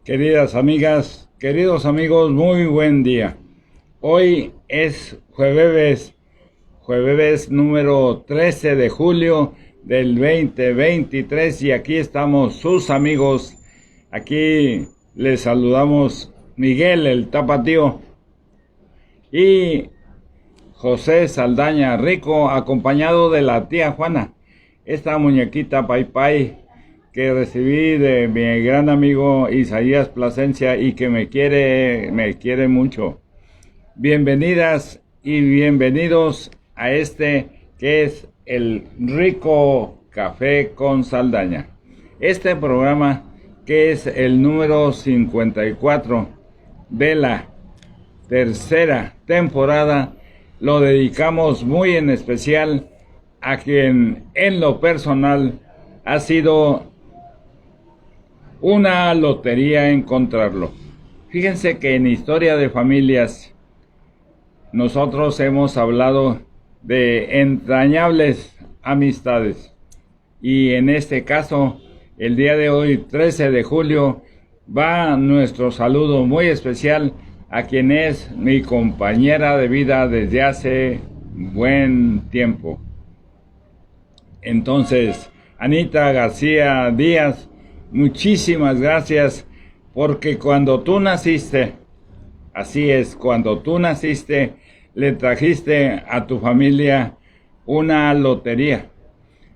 Queridas amigas, queridos amigos, muy buen día. Hoy es jueves número 13 de julio del 2023 y aquí estamos sus amigos. Aquí les saludamos Miguel el Tapatío y José Saldaña Rico, acompañado de la tía Juana, esta muñequita Pai Pai que recibí de mi gran amigo Isaías Plasencia y que me quiere mucho. Bienvenidas y bienvenidos a este que es el Rico Café con Saldaña. Este programa que es el número 54 de la tercera temporada lo dedicamos muy en especial a quien en lo personal ha sido una lotería encontrarlo. Fíjense que en Historia de Familias nosotros hemos hablado de entrañables amistades y en este caso el día de hoy 13 de julio va nuestro saludo muy especial a quien es mi compañera de vida desde hace buen tiempo. Entonces, Anita García Díaz, muchísimas gracias porque cuando tú naciste, así es, cuando tú naciste, le trajiste a tu familia una lotería.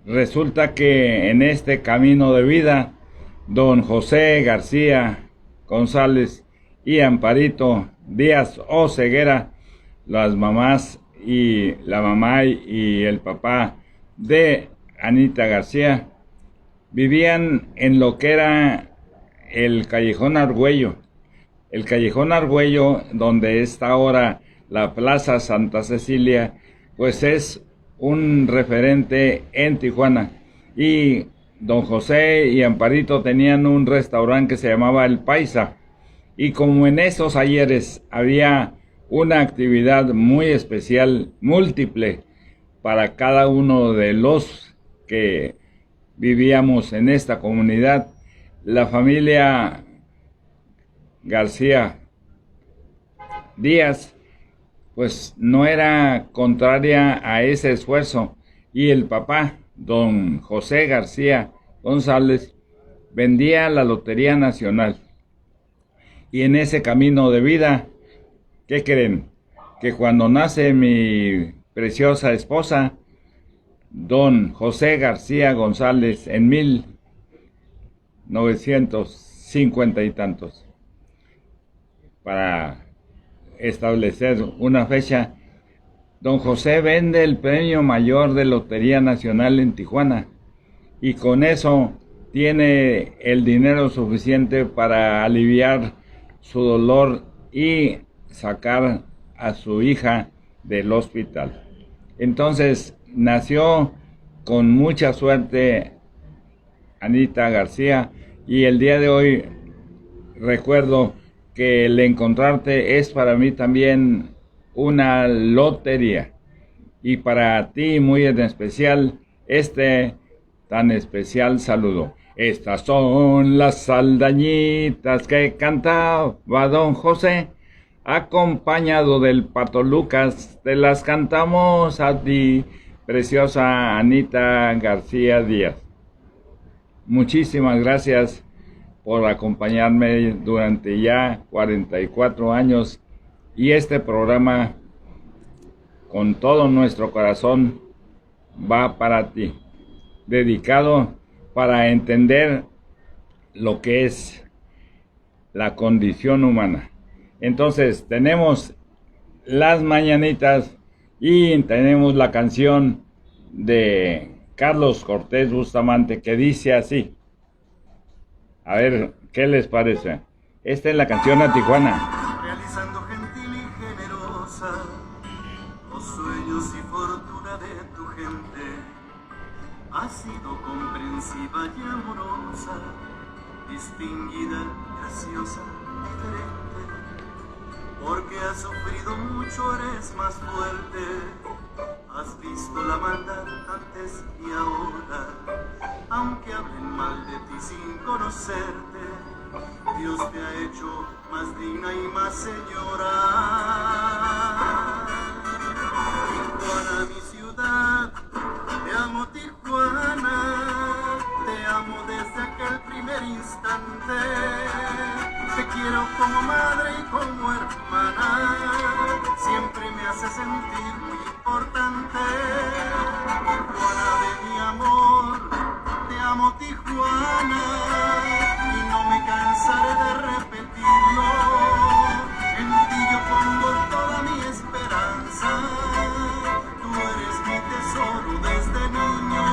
Resulta que en este camino de vida, don José García González y Amparito Díaz Oceguera, las mamás y la mamá y el papá de Anita García, vivían en lo que era el Callejón Argüello. El Callejón Argüello, donde está ahora la Plaza Santa Cecilia, pues es un referente en Tijuana. Y don José y Amparito tenían un restaurante que se llamaba El Paisa. Y como en esos ayeres había una actividad muy especial, múltiple, para cada uno de los que vivíamos en esta comunidad, la familia García Díaz pues no era contraria a ese esfuerzo y el papá, don José García González, vendía la Lotería Nacional. Y en ese camino de vida, ¿qué creen? Que cuando nace mi preciosa esposa, don José García González, en 1950 y tantos, para establecer una fecha, don José vende el premio mayor de Lotería Nacional en Tijuana y con eso tiene el dinero suficiente para aliviar su dolor y sacar a su hija del hospital. Entonces nació con mucha suerte Anita García y el día de hoy recuerdo que el encontrarte es para mí también una lotería y para ti muy en especial este tan especial saludo. Estas son las saldañitas que cantaba don José, acompañado del Pato Lucas, te las cantamos a ti, preciosa Anita García Díaz. Muchísimas gracias por acompañarme durante ya 44 años y este programa con todo nuestro corazón va para ti, dedicado para entender lo que es la condición humana. Entonces tenemos las mañanitas y tenemos la canción de Carlos Cortés Bustamante que dice así. A ver, ¿qué les parece? Esta es la canción a Tijuana. Realizando gentil y generosa los sueños y fortuna de tu gente, ha sido comprensiva y amorosa, distinguida, graciosa, diferente, porque has sufrido mucho, eres más fuerte, has visto la maldad antes y ahora, aunque hablen mal de ti sin conocerte, Dios te ha hecho más digna y más señora. Tijuana, mi ciudad, te amo Tijuana, te amo desde aquel primer instante. Te quiero como madre y como hermana, siempre me hace sentir muy importante. Tijuana de mi amor, te amo Tijuana, y no me cansaré de repetirlo. En ti yo pongo toda mi esperanza, tú eres mi tesoro desde niño.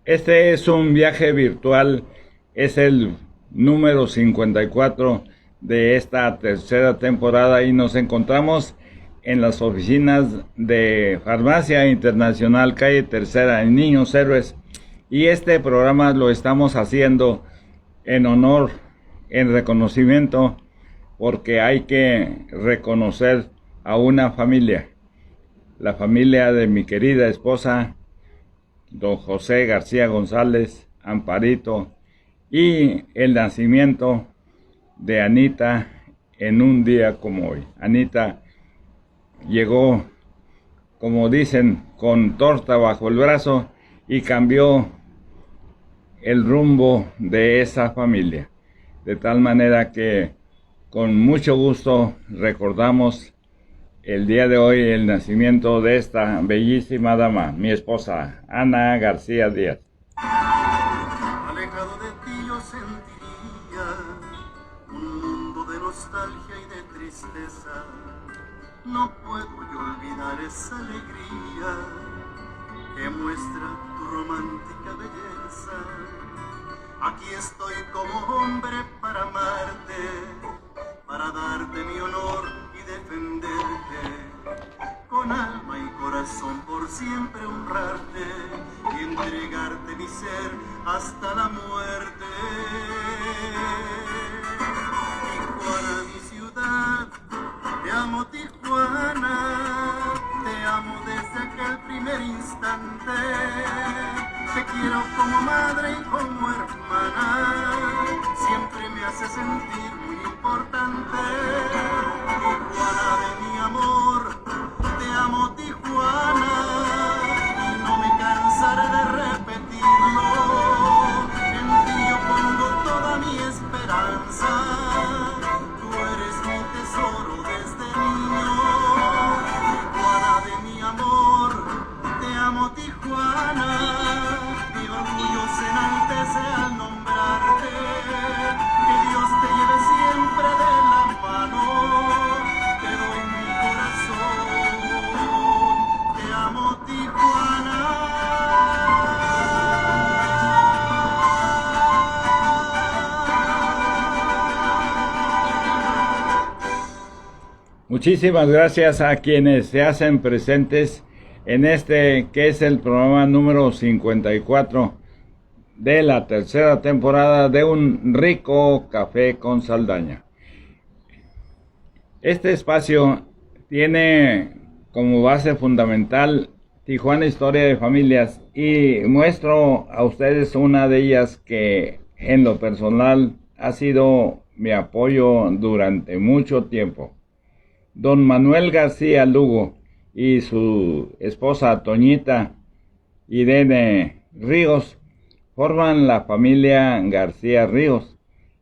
Este es un viaje virtual, es el número 54 de esta tercera temporada y nos encontramos en las oficinas de Farmacia Internacional Calle Tercera en Niños Héroes, y este programa lo estamos haciendo en honor, en reconocimiento, porque hay que reconocer a una familia, la familia de mi querida esposa, don José García González, Amparito, y el nacimiento de Anita en un día como hoy. Anita llegó, como dicen, con torta bajo el brazo y cambió el rumbo de esa familia. De tal manera que con mucho gusto recordamos el día de hoy el nacimiento de esta bellísima dama, mi esposa, Ana García Díaz. Alejado de ti yo sentiría un mundo de nostalgia y de tristeza. No puedo yo olvidar esa alegría que muestra tu romántica belleza. Aquí estoy como hombre para amarte, para darte mi honor y defenderte, con alma y corazón por siempre honrarte y entregarte mi ser hasta la muerte. Tijuana, mi ciudad, te amo Tijuana, te amo desde aquel primer instante. Te quiero como madre y como hermana, siempre me hace sentir muy importante. Tijuana de mi amor, te amo Tijuana, y no me cansaré de repetirlo. En ti yo pongo toda mi esperanza, tú eres mi tesoro desde niño. Tijuana de mi amor, te amo Tijuana, mi orgullo se enaltece al nombrarte. Que Dios te lleve siempre de la mano, te doy mi corazón, te amo Tijuana. Muchísimas gracias a quienes se hacen presentes en este que es el programa número 54 de la tercera temporada de Un Rico Café con Saldaña. Este espacio tiene como base fundamental Tijuana Historia de Familias, y muestro a ustedes una de ellas que en lo personal ha sido mi apoyo durante mucho tiempo. Don Manuel García Lugo y su esposa Toñita Irene Ríos forman la familia García Ríos,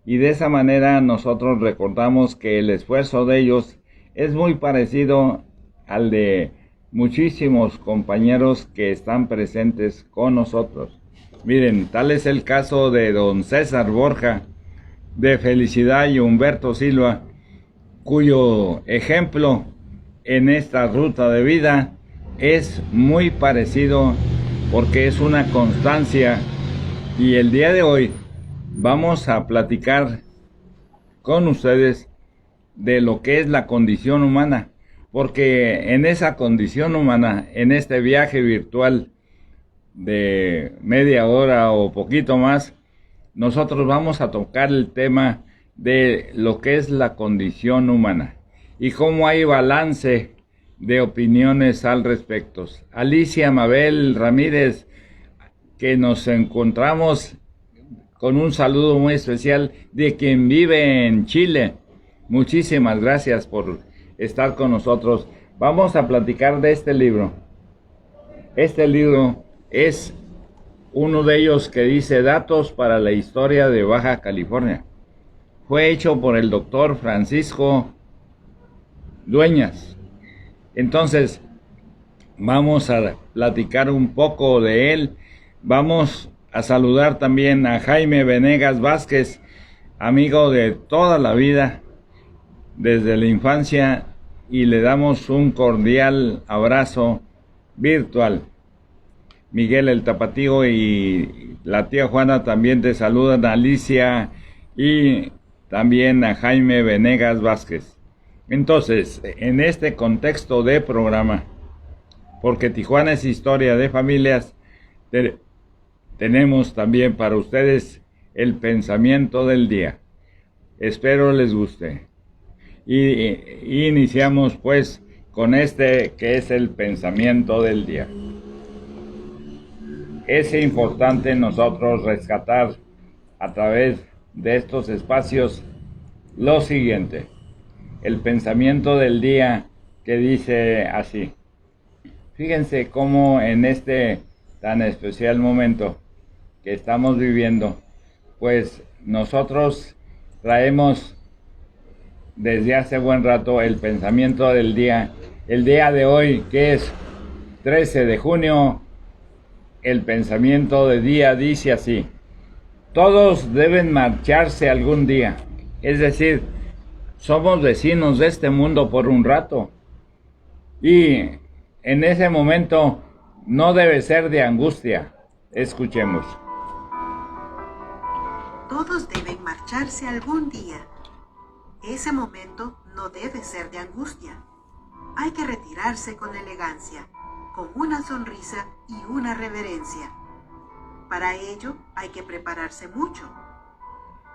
y de esa manera nosotros recordamos que el esfuerzo de ellos es muy parecido al de muchísimos compañeros que están presentes con nosotros. Miren, tal es el caso de don César Borja, de Felicidad y Humberto Silva, cuyo ejemplo en esta ruta de vida es muy parecido porque es una constancia. Y el día de hoy vamos a platicar con ustedes de lo que es la condición humana, porque en esa condición humana, en este viaje virtual de media hora o poquito más, nosotros vamos a tocar el tema de lo que es la condición humana y cómo hay balance de opiniones al respecto. Alicia Mabel Ramírez, que nos encontramos con un saludo muy especial de quien vive en Chile. Muchísimas gracias por estar con nosotros. Vamos a platicar de este libro. Este libro es uno de ellos que dice Datos para la historia de Baja California. Fue hecho por el doctor Francisco Dueñas. Entonces, vamos a platicar un poco de él. Vamos a saludar también a Jaime Venegas Vázquez, amigo de toda la vida, desde la infancia, y le damos un cordial abrazo virtual. Miguel el Tapatío y la tía Juana también te saludan, a Alicia y también a Jaime Venegas Vázquez. Entonces, en este contexto de programa, porque Tijuana es historia de familias, tenemos también para ustedes el pensamiento del día. Espero les guste. Y iniciamos pues con este que es el pensamiento del día. Es importante nosotros rescatar a través de estos espacios lo siguiente. El pensamiento del día, que dice así. Fíjense cómo en este tan especial momento que estamos viviendo, pues nosotros traemos desde hace buen rato el pensamiento del día. El día de hoy, que es 13 de junio, el pensamiento del día dice así: todos deben marcharse algún día. Es decir, somos vecinos de este mundo por un rato. Y en ese momento no debe ser de angustia. Escuchemos. Todos deben marcharse algún día. Ese momento no debe ser de angustia. Hay que retirarse con elegancia, con una sonrisa y una reverencia. Para ello hay que prepararse mucho.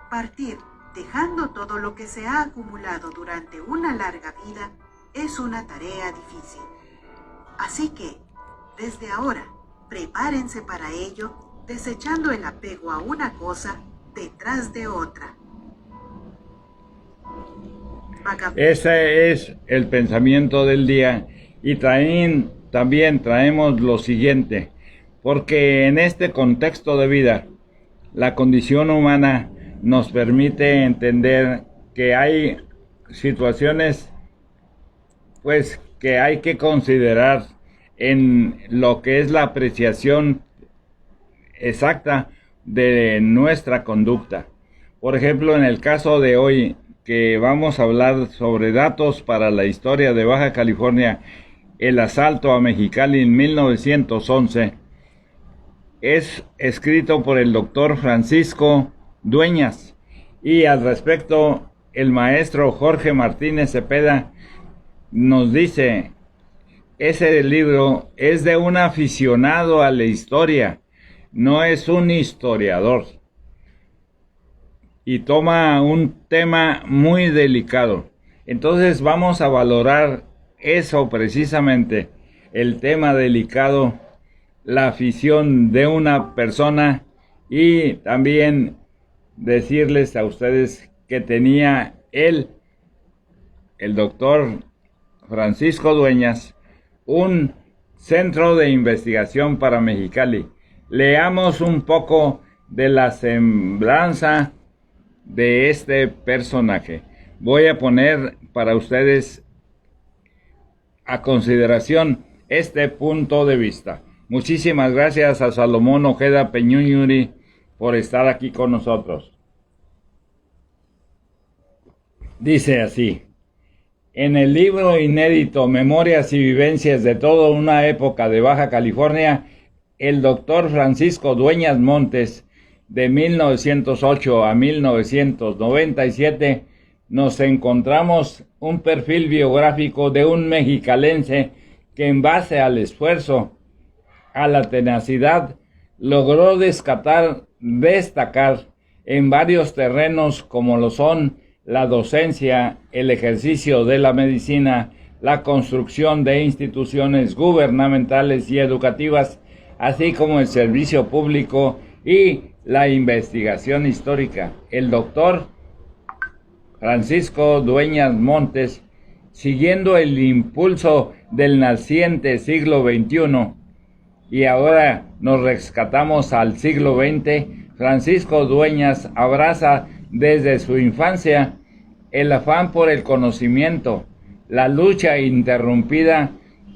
Partir dejando todo lo que se ha acumulado durante una larga vida es una tarea difícil. Así que, desde ahora, prepárense para ello, desechando el apego a una cosa detrás de otra. Ese es el pensamiento del día. Y también traemos lo siguiente, porque en este contexto de vida, la condición humana nos permite entender que hay situaciones pues que hay que considerar en lo que es la apreciación exacta de nuestra conducta. Por ejemplo, en el caso de hoy, que vamos a hablar sobre datos para la historia de Baja California, el asalto a Mexicali en 1911, es escrito por el doctor Francisco Dueñas, y al respecto el maestro Jorge Martínez Cepeda nos dice: ese libro es de un aficionado a la historia, no es un historiador, y toma un tema muy delicado. Entonces vamos a valorar eso precisamente, el tema delicado, la afición de una persona, y también decirles a ustedes que tenía él, el doctor Francisco Dueñas, un centro de investigación para Mexicali. Leamos un poco de la semblanza de este personaje. Voy a poner para ustedes a consideración este punto de vista. Muchísimas gracias a Salomón Ojeda Peñuñuri por estar aquí con nosotros. Dice así: en el libro inédito Memorias y Vivencias de toda una época de Baja California, el doctor Francisco Dueñas Montes, de 1908 a 1997, nos encontramos un perfil biográfico de un mexicalense que, en base al esfuerzo, a la tenacidad, logró destacar en varios terrenos como lo son la docencia, el ejercicio de la medicina, la construcción de instituciones gubernamentales y educativas, así como el servicio público y la investigación histórica. El doctor Francisco Dueñas Montes, siguiendo el impulso del naciente siglo XXI, y ahora nos rescatamos al siglo XX, Francisco Dueñas abraza desde su infancia el afán por el conocimiento, la lucha interrumpida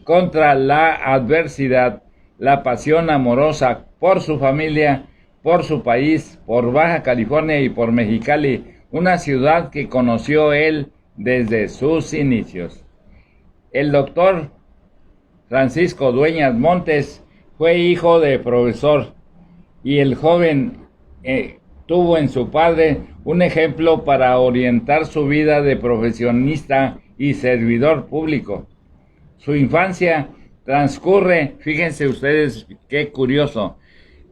contra la adversidad, la pasión amorosa por su familia, por su país, por Baja California y por Mexicali, una ciudad que conoció él desde sus inicios. El doctor Francisco Dueñas Montes fue hijo de profesor y el joven tuvo en su padre un ejemplo para orientar su vida de profesionista y servidor público. Su infancia transcurre, fíjense ustedes qué curioso,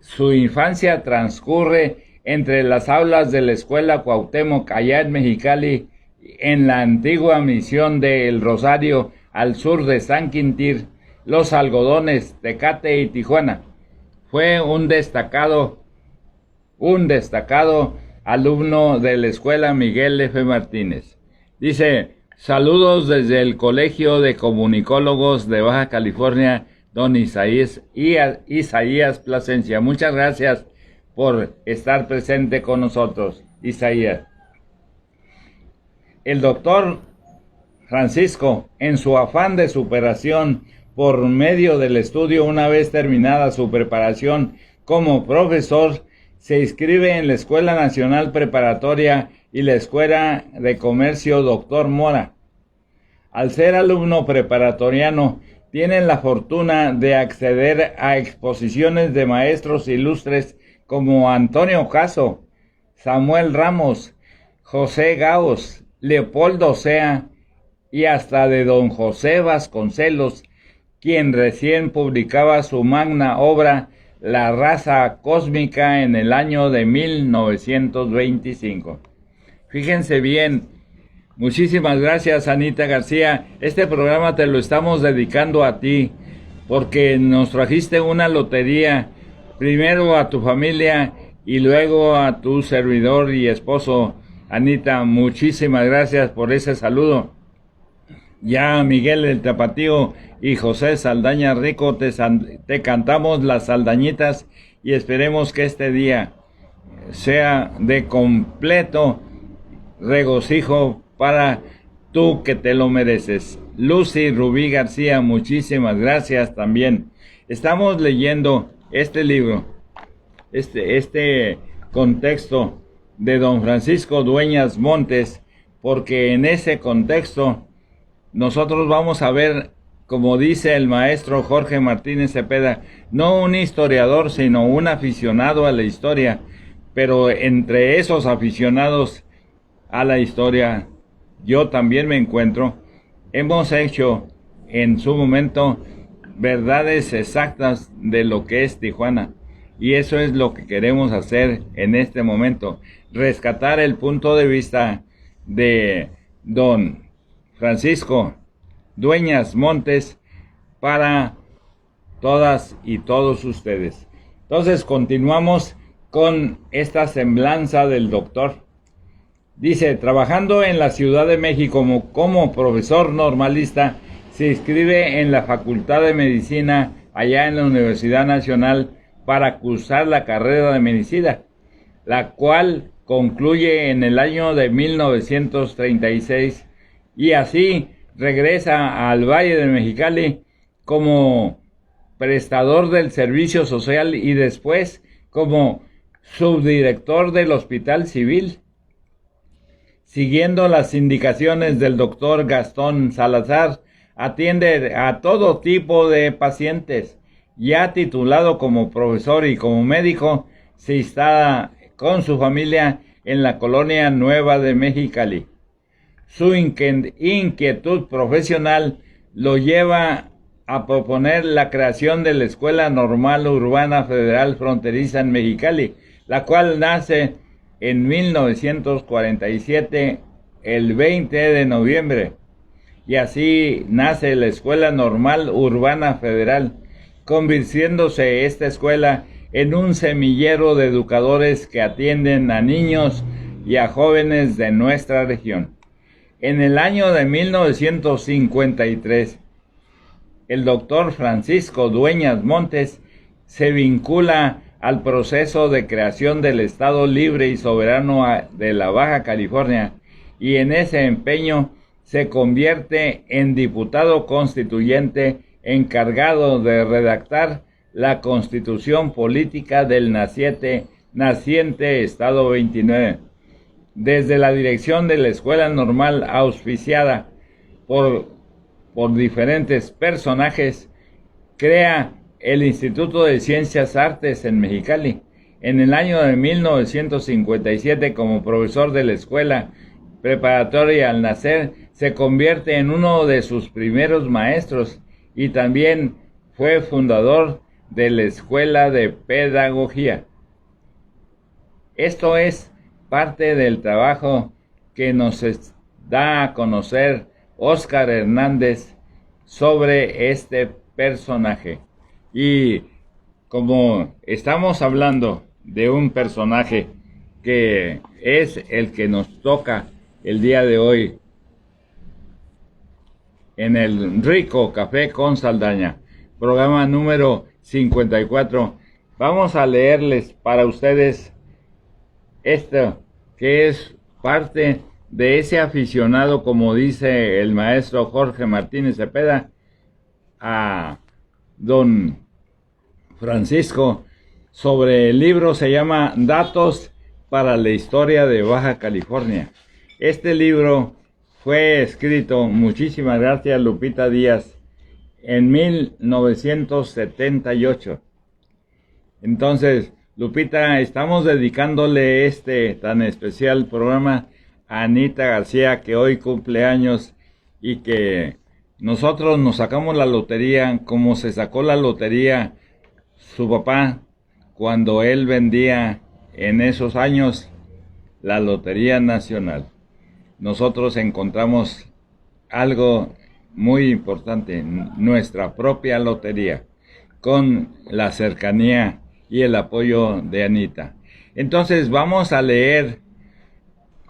su infancia transcurre entre las aulas de la escuela Cuauhtémoc allá en Mexicali, en la antigua misión de El Rosario al sur de San Quintín, Los Algodones, Tecate y Tijuana. Fue un destacado alumno de la escuela Miguel F. Martínez. Dice: saludos desde el Colegio de Comunicólogos de Baja California, don Isaías Plasencia. Muchas gracias por estar presente con nosotros, Isaías. El doctor Francisco, en su afán de superación por medio del estudio, una vez terminada su preparación como profesor, se inscribe en la Escuela Nacional Preparatoria y la Escuela de Comercio Dr. Mora. Al ser alumno preparatoriano, tienen la fortuna de acceder a exposiciones de maestros ilustres como Antonio Caso, Samuel Ramos, José Gaos, Leopoldo Sea y hasta de don José Vasconcelos, quien recién publicaba su magna obra La raza cósmica en el año de 1925. Fíjense bien. Muchísimas gracias, Anita García. Este programa te lo estamos dedicando a ti, porque nos trajiste una lotería, primero a tu familia y luego a tu servidor y esposo. Anita, muchísimas gracias por ese saludo. Ya Miguel el Tapatío y José Saldaña Rico te cantamos las saldañitas y esperemos que este día sea de completo regocijo para tú que te lo mereces. Lucy Rubí García, muchísimas gracias también. Estamos leyendo este libro, este contexto de don Francisco Dueñas Montes, porque en ese contexto nosotros vamos a ver, como dice el maestro Jorge Martínez Cepeda, no un historiador, sino un aficionado a la historia, pero entre esos aficionados a la historia, yo también me encuentro. Hemos hecho en su momento verdades exactas de lo que es Tijuana, y eso es lo que queremos hacer en este momento, rescatar el punto de vista de don Francisco Dueñas Montes para todas y todos ustedes. Entonces continuamos con esta semblanza del doctor. Dice: trabajando en la Ciudad de México como profesor normalista, se inscribe en la Facultad de Medicina allá en la Universidad Nacional para cursar la carrera de medicina, la cual concluye en el año de 1936 y así regresa al Valle de Mexicali como prestador del servicio social y después como subdirector del Hospital Civil. Siguiendo las indicaciones del doctor Gastón Salazar, atiende a todo tipo de pacientes. Ya titulado como profesor y como médico, se instala con su familia en la colonia Nueva de Mexicali. Su inquietud profesional lo lleva a proponer la creación de la Escuela Normal Urbana Federal Fronteriza en Mexicali, la cual nace en 1947, el 20 de noviembre, y así nace la Escuela Normal Urbana Federal, convirtiéndose esta escuela en un semillero de educadores que atienden a niños y a jóvenes de nuestra región. En el año de 1953, el doctor Francisco Dueñas Montes se vincula al proceso de creación del Estado Libre y Soberano de la Baja California, y en ese empeño se convierte en diputado constituyente encargado de redactar la Constitución Política del naciente Estado 29. Desde la dirección de la Escuela Normal, auspiciada por diferentes personajes, crea el Instituto de Ciencias Artes en Mexicali. En el año de 1957, como profesor de la escuela preparatoria al nacer, se convierte en uno de sus primeros maestros y también fue fundador de la Escuela de Pedagogía. Esto es parte del trabajo que nos da a conocer Óscar Hernández sobre este personaje. Y como estamos hablando de un personaje que es el que nos toca el día de hoy en el Rico Café con Saldaña, programa número 54, vamos a leerles para ustedes esto, que es parte de ese aficionado, como dice el maestro Jorge Martínez Cepeda, a don Francisco, sobre el libro. Se llama Datos para la Historia de Baja California. Este libro fue escrito, muchísimas gracias Lupita Díaz, en 1978. Entonces, Lupita, estamos dedicándole este tan especial programa a Anita García, que hoy cumple años, y que nosotros nos sacamos la lotería como se sacó la lotería su papá cuando él vendía en esos años la Lotería Nacional. Nosotros encontramos algo muy importante, nuestra propia lotería, con la cercanía y el apoyo de Anita. Entonces vamos a leer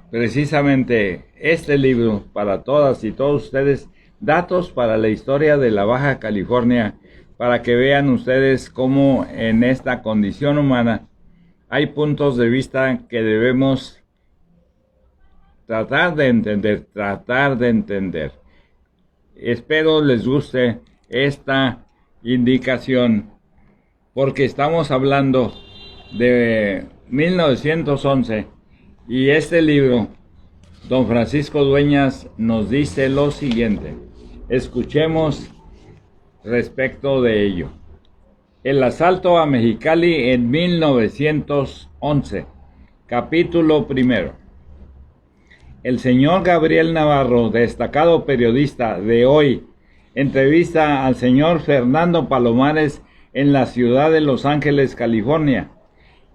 precisamente este libro para todas y todos ustedes, Datos para la Historia de la Baja California, para que vean ustedes cómo en esta condición humana hay puntos de vista que debemos tratar de entender. Espero les guste esta indicación, porque estamos hablando de 1911 y este libro, don Francisco Dueñas nos dice lo siguiente. Escuchemos respecto de ello. El asalto a Mexicali en 1911, capítulo primero. El señor Gabriel Navarro, destacado periodista de Hoy, entrevista al señor Fernando Palomares en la ciudad de Los Ángeles, California,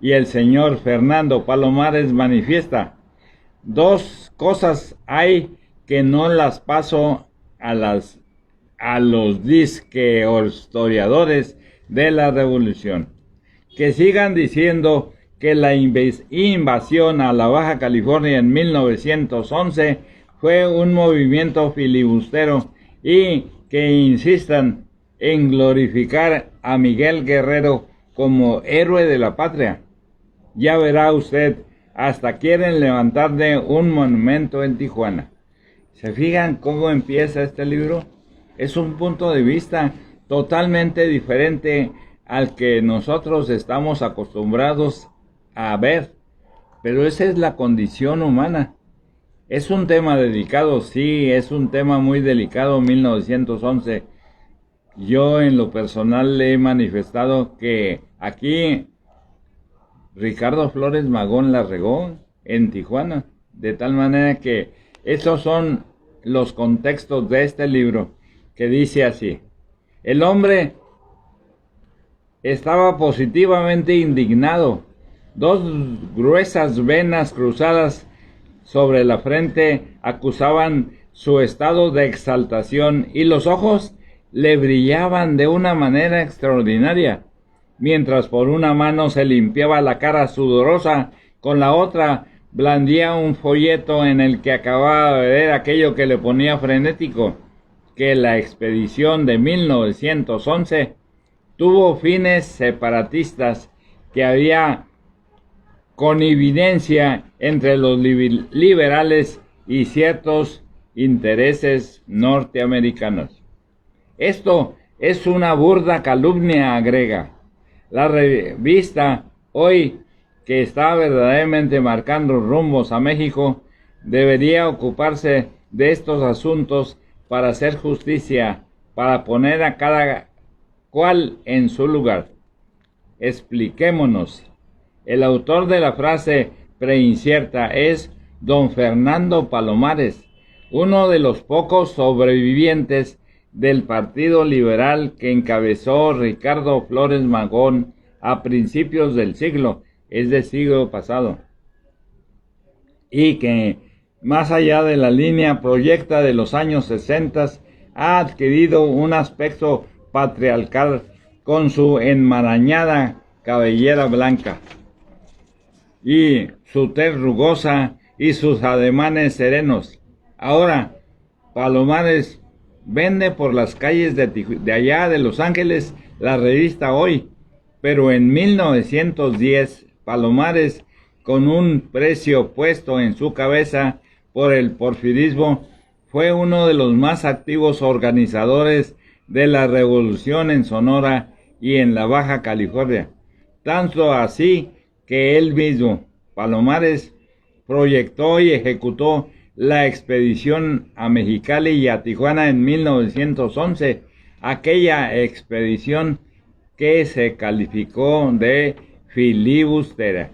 y el señor Fernando Palomares manifiesta: dos cosas hay que no las paso a los disque historiadores de la revolución, que sigan diciendo que la invasión a la Baja California en 1911 fue un movimiento filibustero, y que insistan en glorificar a Miguel Guerrero como héroe de la patria. Ya verá usted, hasta quieren levantarle un monumento en Tijuana. ¿Se fijan cómo empieza este libro? Es un punto de vista totalmente diferente al que nosotros estamos acostumbrados a ver, pero esa es la condición humana. Es un tema delicado, sí, es un tema muy delicado, 1911. Yo en lo personal le he manifestado que aquí Ricardo Flores Magón la regó en Tijuana, de tal manera que esos son los contextos de este libro, que dice así: el hombre estaba positivamente indignado Dos gruesas venas cruzadas sobre la frente acusaban su estado de exaltación y los ojos le brillaban de una manera extraordinaria. Mientras por una mano se limpiaba la cara sudorosa, con la otra blandía un folleto en el que acababa de ver aquello que le ponía frenético, que la expedición de 1911 tuvo fines separatistas, que había connivencia entre los liberales y ciertos intereses norteamericanos. Esto es una burda calumnia, agrega. La revista Hoy, que está verdaderamente marcando rumbos a México, debería ocuparse de estos asuntos para hacer justicia, para poner a cada cual en su lugar. Expliquémonos. El autor de la frase preincierta es don Fernando Palomares, uno de los pocos sobrevivientes del Partido Liberal que encabezó Ricardo Flores Magón a principios del siglo, es del siglo pasado, y que, más allá de la línea proyecta de los años 60, ha adquirido un aspecto patriarcal con su enmarañada cabellera blanca y su tez rugosa y sus ademanes serenos. Ahora, Palomares vende por las calles de allá de Los Ángeles la revista Hoy, pero en 1910 Palomares, con un precio puesto en su cabeza por el porfirismo, fue uno de los más activos organizadores de la revolución en Sonora y en la Baja California, tanto así que él mismo, Palomares, proyectó y ejecutó la expedición a Mexicali y a Tijuana en 1911, aquella expedición que se calificó de filibustera,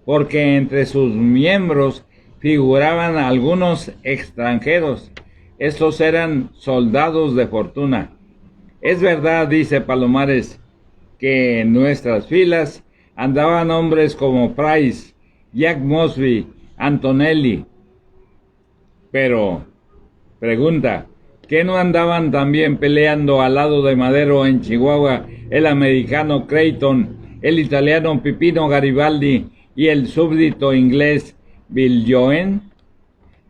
porque entre sus miembros figuraban algunos extranjeros. Estos eran soldados de fortuna. Es verdad, dice Palomares, que en nuestras filas andaban hombres como Price, Jack Mosby, Antonelli. Pero, pregunta, ¿qué no andaban también peleando al lado de Madero en Chihuahua el americano Creighton, el italiano Pipino Garibaldi y el súbdito inglés Viljoen?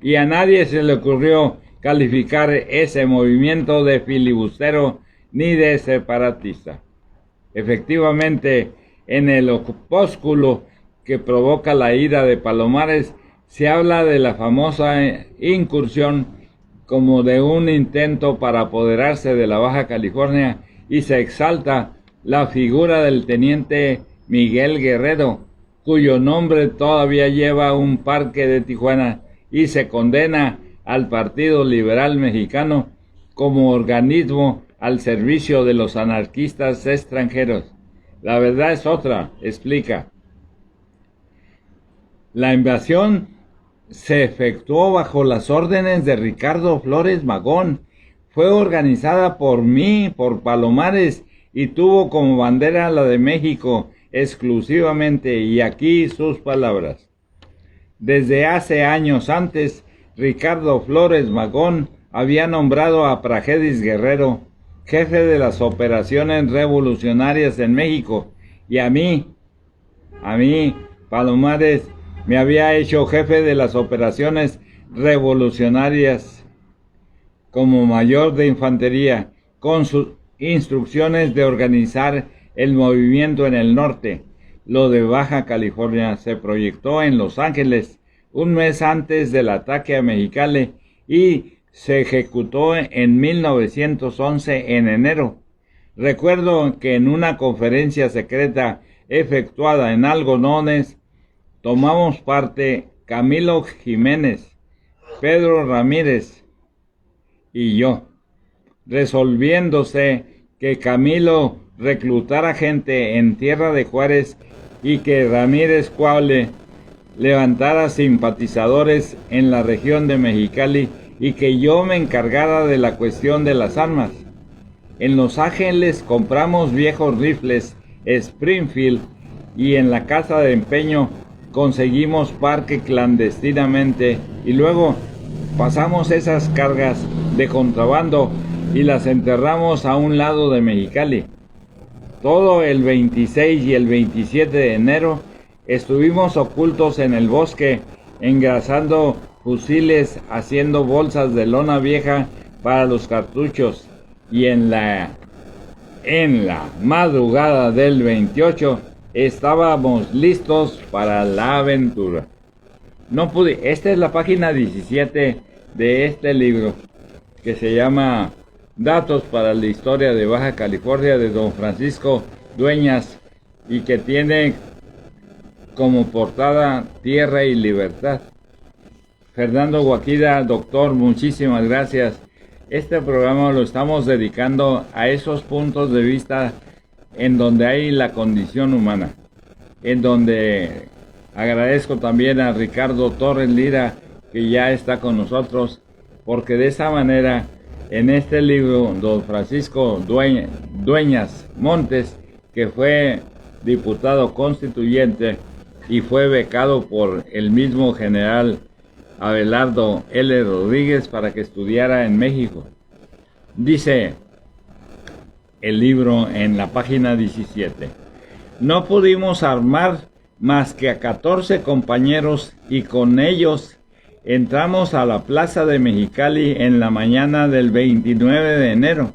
Y a nadie se le ocurrió calificar ese movimiento de filibustero ni de separatista. Efectivamente, en el opúsculo que provoca la ira de Palomares, se habla de la famosa incursión como de un intento para apoderarse de la Baja California y se exalta la figura del teniente Miguel Guerrero, cuyo nombre todavía lleva un parque de Tijuana, y se condena al Partido Liberal Mexicano como organismo al servicio de los anarquistas extranjeros. La verdad es otra, explica. La invasión se efectuó bajo las órdenes de Ricardo Flores Magón, fue organizada por mí, por Palomares, y tuvo como bandera la de México exclusivamente, y aquí sus palabras. Desde hace años antes, Ricardo Flores Magón había nombrado a Praxedis Guerrero jefe de las operaciones revolucionarias en México, y a mí, Palomares, me había hecho jefe de las operaciones revolucionarias como mayor de infantería, con sus instrucciones de organizar el movimiento en el norte. Lo de Baja California se proyectó en Los Ángeles un mes antes del ataque a Mexicali y se ejecutó en 1911 en enero. Recuerdo que en una conferencia secreta efectuada en Algodones tomamos parte Camilo Jiménez, Pedro Ramírez y yo, resolviéndose que Camilo reclutara gente en Tierra de Juárez y que Ramírez Cuauhle levantara simpatizadores en la región de Mexicali y que yo me encargara de la cuestión de las armas. En Los Ángeles compramos viejos rifles Springfield y en la casa de empeño conseguimos parque clandestinamente y luego pasamos esas cargas de contrabando y las enterramos a un lado de Mexicali. Todo el 26 y el 27 de enero estuvimos ocultos en el bosque, engrasando fusiles, haciendo bolsas de lona vieja para los cartuchos, y en la madrugada del 28 estábamos listos para la aventura. Esta es la página 17 de este libro, que se llama Datos para la Historia de Baja California, de don Francisco Dueñas, y que tiene como portada Tierra y Libertad. Fernando Guaquida, doctor, muchísimas gracias. Este programa lo estamos dedicando a esos puntos de vista en donde hay la condición humana, en donde agradezco también a Ricardo Torres Lira, que ya está con nosotros, porque de esa manera, en este libro, don Francisco Dueñas Montes, que fue diputado constituyente y fue becado por el mismo general Abelardo L. Rodríguez para que estudiara en México. Dice el libro en la página 17: no pudimos armar más que a 14 compañeros y con ellos entramos a la plaza de Mexicali en la mañana del 29 de enero.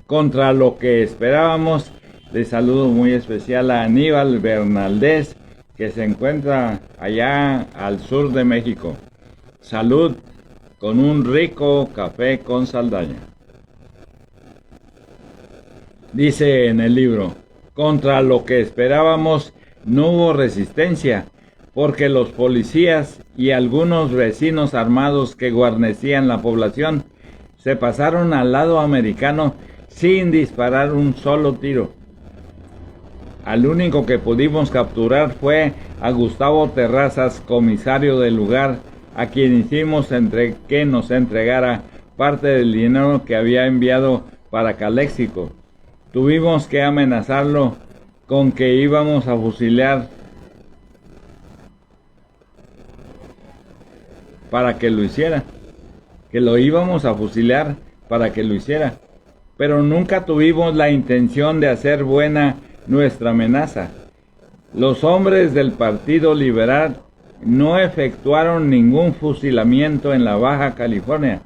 Contra lo que esperábamos, le saludo muy especial a Aníbal Bernaldez, que se encuentra allá al sur de México. Salud con un rico café con Saldaña. Dice en el libro: contra lo que esperábamos no hubo resistencia, porque los policías y algunos vecinos armados que guarnecían la población se pasaron al lado americano sin disparar un solo tiro. Al único que pudimos capturar fue a Gustavo Terrazas, comisario del lugar, a quien hicimos que nos entregara parte del dinero que había enviado para Caléxico. Tuvimos que amenazarlo con que íbamos a fusilar para que lo hiciera, que lo íbamos a fusilar para que lo hiciera, pero nunca tuvimos la intención de hacer buena nuestra amenaza. Los hombres del Partido Liberal no efectuaron ningún fusilamiento en la Baja California,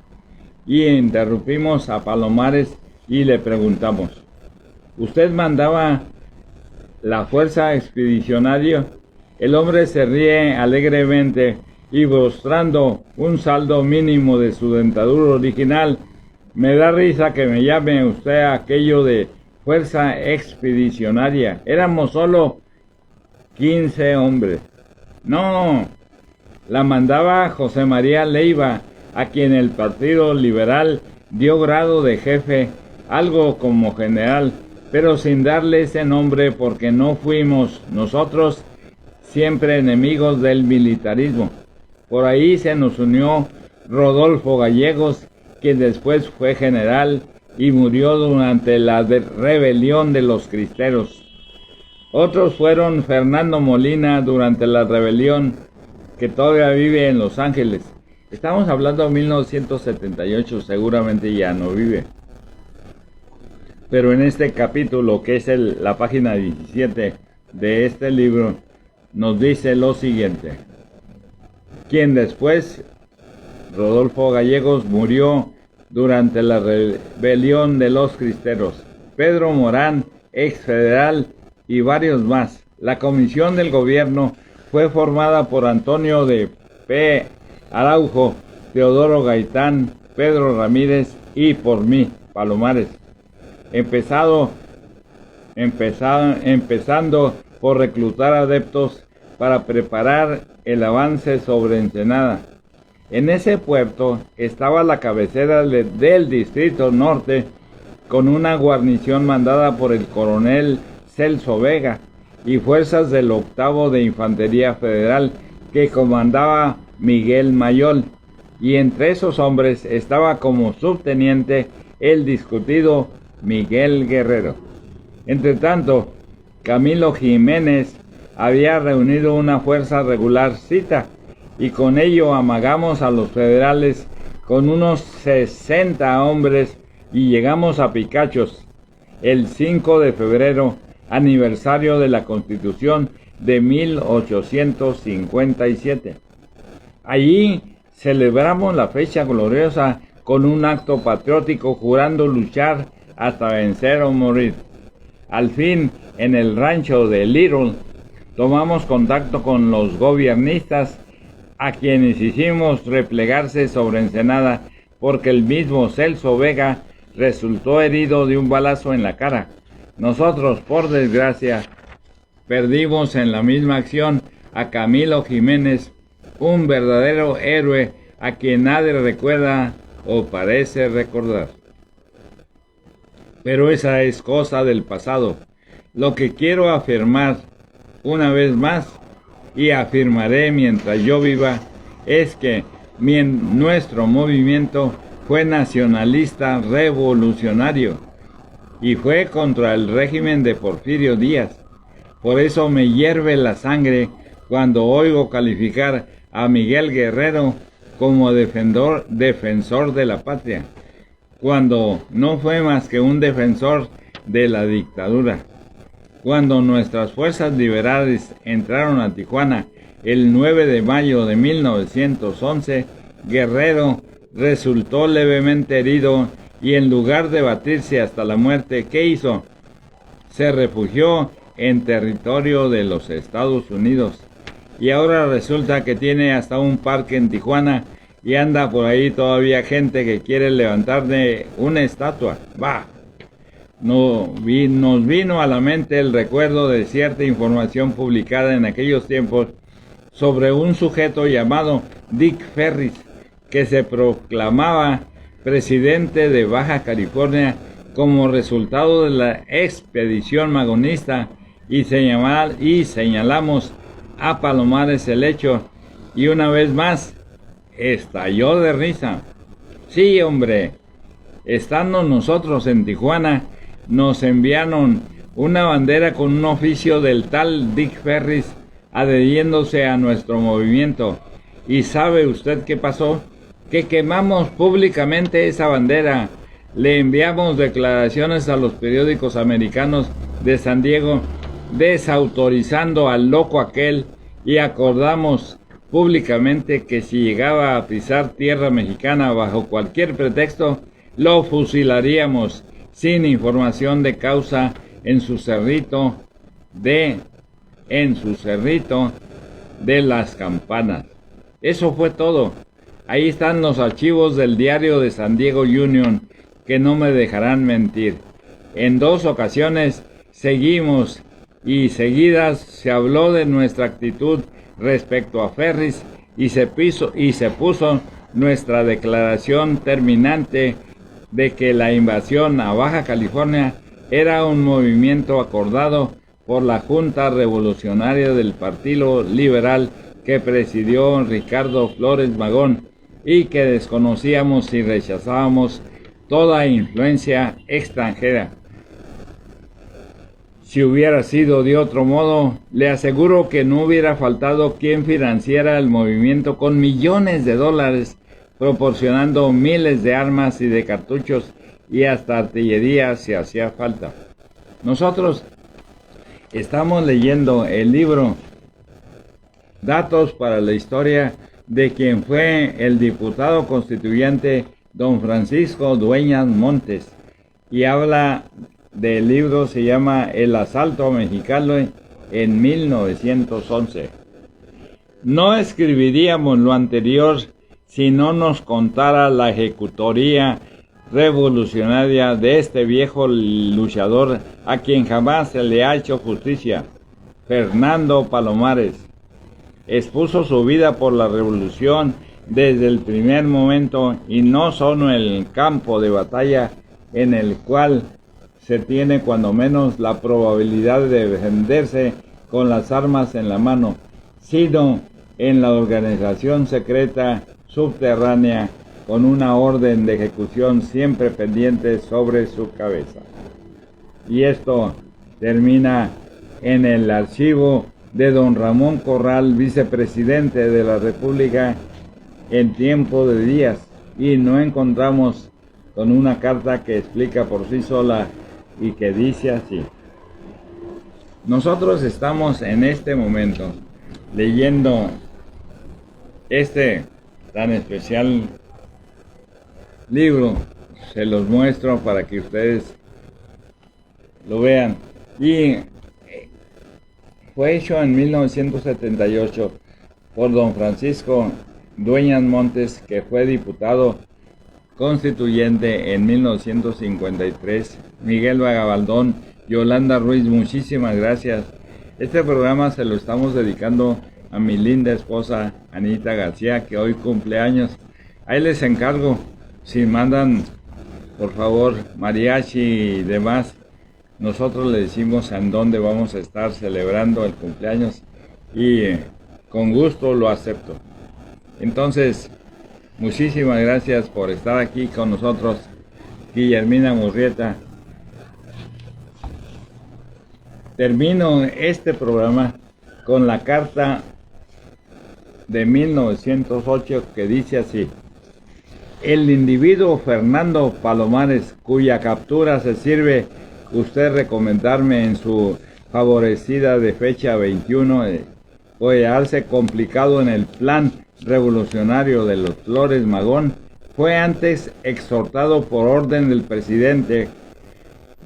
y interrumpimos a Palomares y le preguntamos: ¿usted mandaba la fuerza expedicionaria? El hombre se ríe alegremente y, mostrando un saldo mínimo de su dentadura original: me da risa que me llame usted aquello de fuerza expedicionaria. Éramos solo 15 hombres. No, la mandaba José María Leiva, a quien el Partido Liberal dio grado de jefe, algo como general, pero sin darle ese nombre, porque no fuimos nosotros siempre enemigos del militarismo. Por ahí se nos unió Rodolfo Gallegos, quien después fue general y murió durante la rebelión de los cristeros. Otros fueron Fernando Molina durante la rebelión, que todavía vive en Los Ángeles. Estamos hablando de 1978, seguramente ya no vive. Pero en este capítulo, que es la página 17 de este libro, nos dice lo siguiente: quien después, Rodolfo Gallegos, murió durante la rebelión de los cristeros, Pedro Morán, ex federal, y varios más. La comisión del gobierno fue formada por Antonio de P. Araujo, Teodoro Gaitán, Pedro Ramírez y por mí, Palomares. Empezando por reclutar adeptos para preparar el avance sobre Ensenada. En ese puerto estaba la cabecera del Distrito Norte, con una guarnición mandada por el coronel Celso Vega y fuerzas del 8º de Infantería Federal, que comandaba Miguel Mayol, y entre esos hombres estaba como subteniente el discutido Miguel Guerrero. Entre tanto, Camilo Jiménez había reunido una fuerza regularcita y con ello amagamos a los federales con unos 60 hombres y llegamos a Picachos el 5 de febrero, aniversario de la Constitución de 1857. Allí celebramos la fecha gloriosa con un acto patriótico jurando luchar hasta vencer o morir. Al fin, en el rancho de Little, tomamos contacto con los gobiernistas, a quienes hicimos replegarse sobre Ensenada porque el mismo Celso Vega resultó herido de un balazo en la cara. Nosotros, por desgracia, perdimos en la misma acción a Camilo Jiménez, un verdadero héroe a quien nadie recuerda o parece recordar. Pero esa es cosa del pasado. Lo que quiero afirmar una vez más, y afirmaré mientras yo viva, es que nuestro movimiento fue nacionalista revolucionario y fue contra el régimen de Porfirio Díaz. Por eso me hierve la sangre cuando oigo calificar a Miguel Guerrero como defensor de la patria, cuando no fue más que un defensor de la dictadura. Cuando nuestras fuerzas liberales entraron a Tijuana el 9 de mayo de 1911, Guerrero resultó levemente herido y en lugar de batirse hasta la muerte, ¿qué hizo? Se refugió en territorio de los Estados Unidos y ahora resulta que tiene hasta un parque en Tijuana y anda por ahí todavía gente que quiere levantarle una estatua. ¡Bah! Nos vino a la mente el recuerdo de cierta información publicada en aquellos tiempos sobre un sujeto llamado Dick Ferris, que se proclamaba presidente de Baja California como resultado de la expedición magonista, y señalamos a Palomares el hecho, y una vez más estalló de risa. Sí, hombre, estando nosotros en Tijuana, nos enviaron una bandera con un oficio del tal Dick Ferris adheriéndose a nuestro movimiento. ¿Y sabe usted qué pasó? Que quemamos públicamente esa bandera. Le enviamos declaraciones a los periódicos americanos de San Diego desautorizando al loco aquel y acordamos públicamente que si llegaba a pisar tierra mexicana bajo cualquier pretexto, lo fusilaríamos sin información de causa en su cerrito de las Campanas. Eso fue todo. Ahí están los archivos del diario de San Diego Union, que no me dejarán mentir. En 2 ocasiones seguimos y seguidas se habló de nuestra actitud respecto a Ferris y se puso nuestra declaración terminante de que la invasión a Baja California era un movimiento acordado por la Junta Revolucionaria del Partido Liberal que presidió Ricardo Flores Magón y que desconocíamos y rechazábamos toda influencia extranjera. Si hubiera sido de otro modo, le aseguro que no hubiera faltado quien financiara el movimiento con millones de dólares, proporcionando miles de armas y de cartuchos y hasta artillería si hacía falta. Nosotros estamos leyendo el libro Datos para la Historia de quien fue el diputado constituyente don Francisco Dueñas Montes, y habla del libro, se llama El asalto a Mexicali en 1911. No escribiríamos lo anterior si no nos contara la ejecutoría revolucionaria de este viejo luchador a quien jamás se le ha hecho justicia, Fernando Palomares. Expuso su vida por la revolución desde el primer momento y no solo en el campo de batalla en el cual se tiene cuando menos la probabilidad de defenderse con las armas en la mano, sino en la organización secreta subterránea con una orden de ejecución siempre pendiente sobre su cabeza. Y esto termina en el archivo de don Ramón Corral, vicepresidente de la República en tiempo de Díaz, y no encontramos con una carta que explica por sí sola y que dice así. Nosotros estamos en este momento leyendo este tan especial libro, se los muestro para que ustedes lo vean, y fue hecho en 1978 por don Francisco Dueñas Montes, que fue diputado constituyente en 1953, Miguel Vagabaldón, Yolanda Ruiz, muchísimas gracias. Este programa se lo estamos dedicando a mi linda esposa Anita García, que hoy cumple años. Ahí les encargo, si mandan por favor mariachi y demás, nosotros le decimos en dónde vamos a estar celebrando el cumpleaños y con gusto lo acepto. Entonces, muchísimas gracias por estar aquí con nosotros, Guillermina Murrieta. Termino este programa con la carta de 1908 que dice así: el individuo Fernando Palomares, cuya captura se sirve usted recomendarme en su favorecida de fecha 21, puede hallarse complicado en el plan revolucionario de los Flores Magón, fue antes exhortado por orden del presidente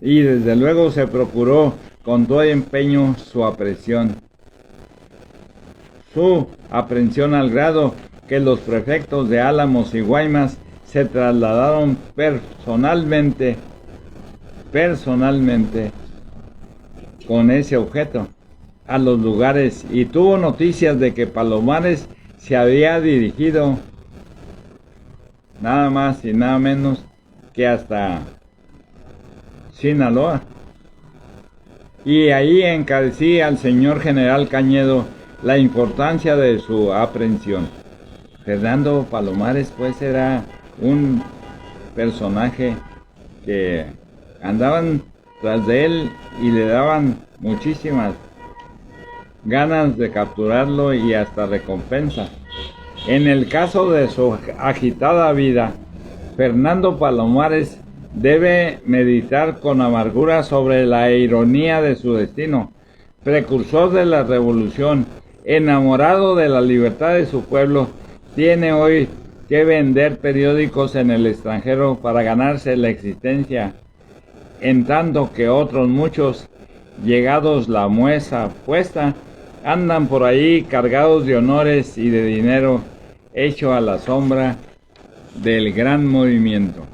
y desde luego se procuró con todo empeño su aprehensión. Su aprehensión al grado que los prefectos de Álamos y Guaymas se trasladaron personalmente con ese objeto a los lugares y tuvo noticias de que Palomares se había dirigido nada más y nada menos que hasta Sinaloa, y ahí encarecí al señor general Cañedo la importancia de su aprehensión. Fernando Palomares pues era un personaje que andaban tras de él y le daban muchísimas ganas de capturarlo y hasta recompensa. En el caso de su agitada vida, Fernando Palomares debe meditar con amargura sobre la ironía de su destino. Precursor de la revolución, enamorado de la libertad de su pueblo, tiene hoy que vender periódicos en el extranjero para ganarse la existencia, en tanto que otros muchos, llegados la muesa puesta, andan por ahí cargados de honores y de dinero hecho a la sombra del gran movimiento.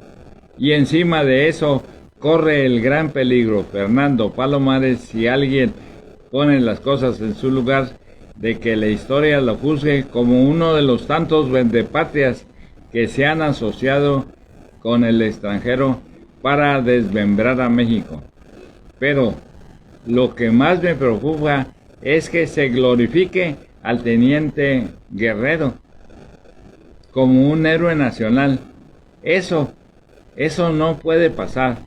Y encima de eso corre el gran peligro, Fernando Palomares, si alguien pone las cosas en su lugar, de que la historia lo juzgue como uno de los tantos vendepatrias que se han asociado con el extranjero para desmembrar a México. Pero lo que más me preocupa es que se glorifique al teniente Guerrero como un héroe nacional. Eso no puede pasar.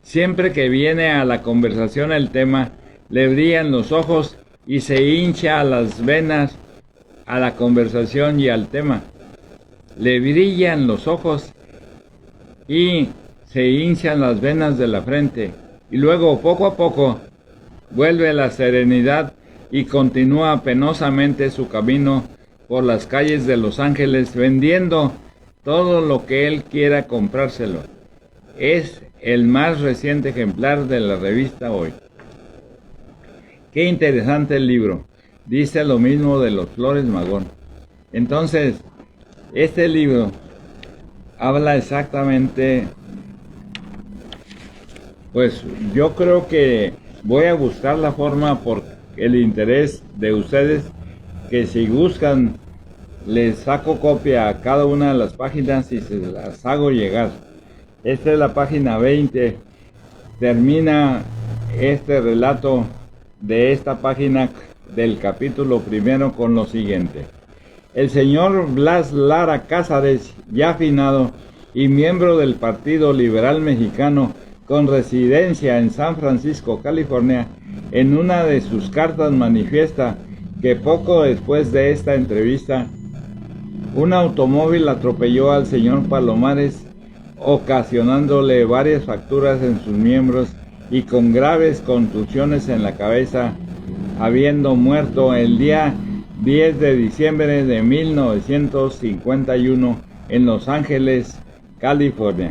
Siempre que viene a la conversación el tema, le brillan los ojos y se hincha las venas a la conversación y al tema. Le brillan los ojos y se hinchan las venas de la frente. Y luego, poco a poco, vuelve la serenidad y continúa penosamente su camino por las calles de Los Ángeles vendiendo todo lo que él quiera comprárselo. Es el más reciente ejemplar de la revista Hoy. Qué interesante el libro. Dice lo mismo de los Flores Magón. Entonces, este libro habla exactamente, pues yo creo que voy a buscar la forma por el interés de ustedes, que si buscan les saco copia a cada una de las páginas y se las hago llegar. Esta es la página 20. Termina este relato de esta página del capítulo primero con lo siguiente: el señor Blas Lara Cázares, ya finado y miembro del Partido Liberal Mexicano, con residencia en San Francisco, California, en una de sus cartas manifiesta que poco después de esta entrevista, un automóvil atropelló al señor Palomares, ocasionándole varias fracturas en sus miembros y con graves contusiones en la cabeza, habiendo muerto el día 10 de diciembre de 1951 en Los Ángeles, California.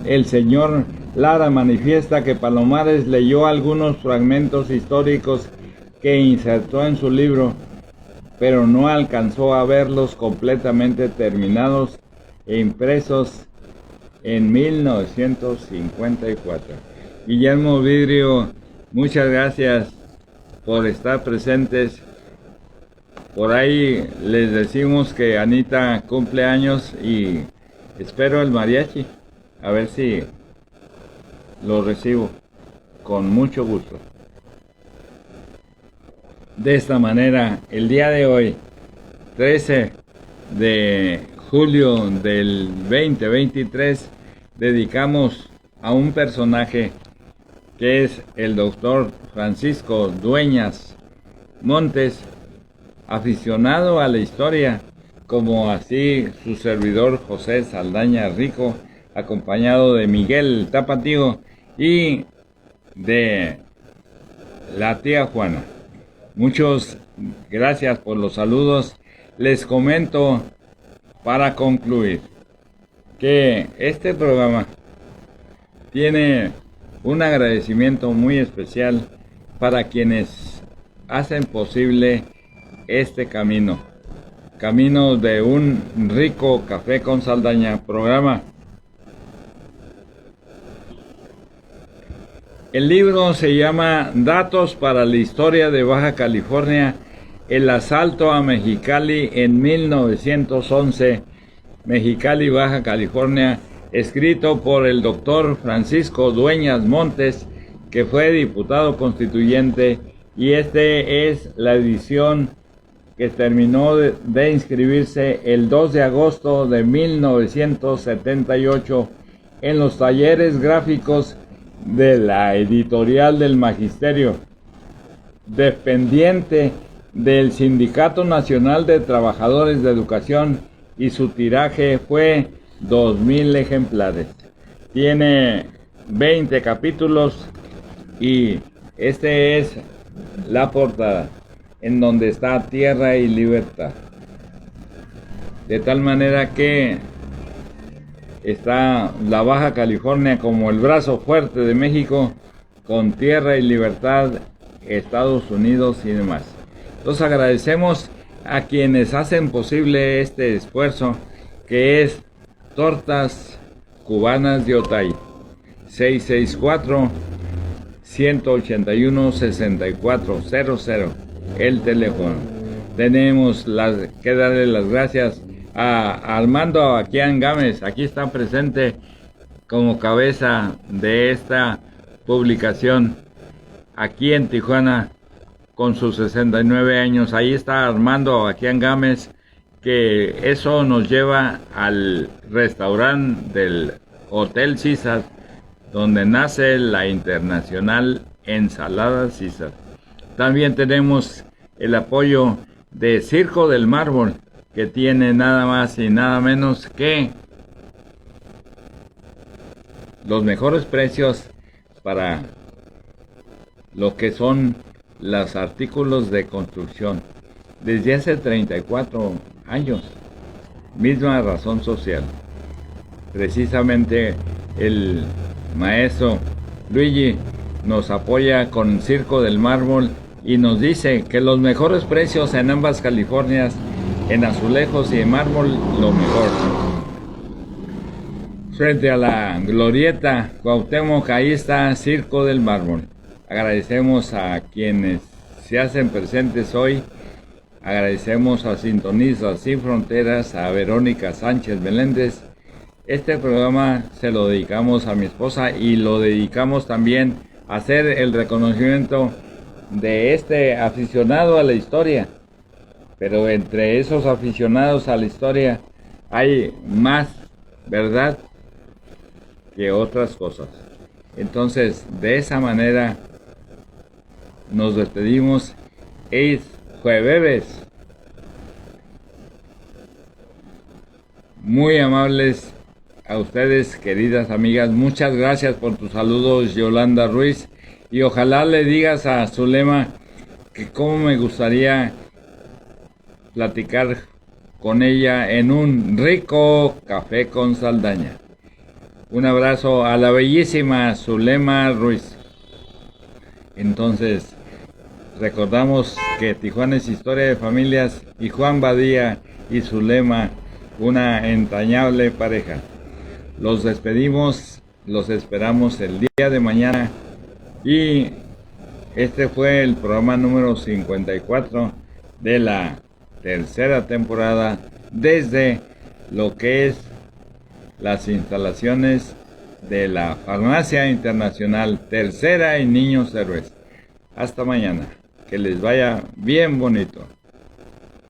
El señor Lara manifiesta que Palomares leyó algunos fragmentos históricos que insertó en su libro, pero no alcanzó a verlos completamente terminados e impresos en 1954. Guillermo Vidrio, muchas gracias por estar presentes. Por ahí les decimos que Anita cumple años y espero el mariachi, a ver si lo recibo con mucho gusto. De esta manera, el día de hoy, 13 de julio del 2023, dedicamos a un personaje que es el doctor Francisco Dueñas Montes, aficionado a la historia, como así su servidor José Saldaña Rico, acompañado de Miguel Tapatío y de la tía Juana. Muchas gracias por los saludos. Les comento para concluir que este programa tiene un agradecimiento muy especial para quienes hacen posible este camino de un rico café con Saldaña programa. El libro se llama Datos para la historia de Baja California, el asalto a Mexicali en 1911, Mexicali, Baja California, escrito por el doctor Francisco Dueñas Montes, que fue diputado constituyente, y este es la edición que terminó de inscribirse el 2 de agosto de 1978 en los talleres gráficos de la editorial del Magisterio, dependiente del Sindicato Nacional de Trabajadores de Educación, y su tiraje fue 2,000 ejemplares. Tiene 20 capítulos y este es la portada, en donde está Tierra y Libertad. De tal manera que está la Baja California como el brazo fuerte de México, con Tierra y Libertad, Estados Unidos y demás. Entonces agradecemos a quienes hacen posible este esfuerzo, que es Tortas Cubanas de Otay, 664-181-6400, el teléfono. Tenemos que darle las gracias a Armando Abaquián Gámez, aquí está presente como cabeza de esta publicación, aquí en Tijuana, con sus 69 años. Ahí está Armando Abaquián Gámez, que eso nos lleva al restaurante del Hotel César, donde nace la internacional ensalada César. También tenemos el apoyo de Circo del Mármol, que tiene nada más y nada menos que los mejores precios para lo que son los artículos de construcción. Desde hace 34 años, misma razón social. Precisamente el maestro Luigi nos apoya con Circo del Mármol y nos dice que los mejores precios en ambas Californias, en azulejos y en mármol, lo mejor. Frente a la glorieta Cuauhtémoc, ahí está Circo del Mármol. Agradecemos a quienes se hacen presentes hoy. Agradecemos a Sintonistas Sin Fronteras, a Verónica Sánchez Meléndez. Este programa se lo dedicamos a mi esposa y lo dedicamos también a hacer el reconocimiento de este aficionado a la historia. Pero entre esos aficionados a la historia hay más verdad que otras cosas. Entonces, de esa manera nos despedimos. Es jueves. Muy amables a ustedes, queridas amigas. Muchas gracias por tus saludos, Yolanda Ruiz. Y ojalá le digas a Zulema que cómo me gustaría platicar con ella en un rico café con Saldaña. Un abrazo a la bellísima Zulema Ruiz. Entonces, recordamos que Tijuana es historia de familias y Juan Badía y Zulema, una entrañable pareja. Los despedimos, los esperamos el día de mañana y este fue el programa número 54 de la tercera temporada desde lo que es las instalaciones de la Farmacia Internacional Tercera y Niños Héroes. Hasta mañana, que les vaya bien bonito.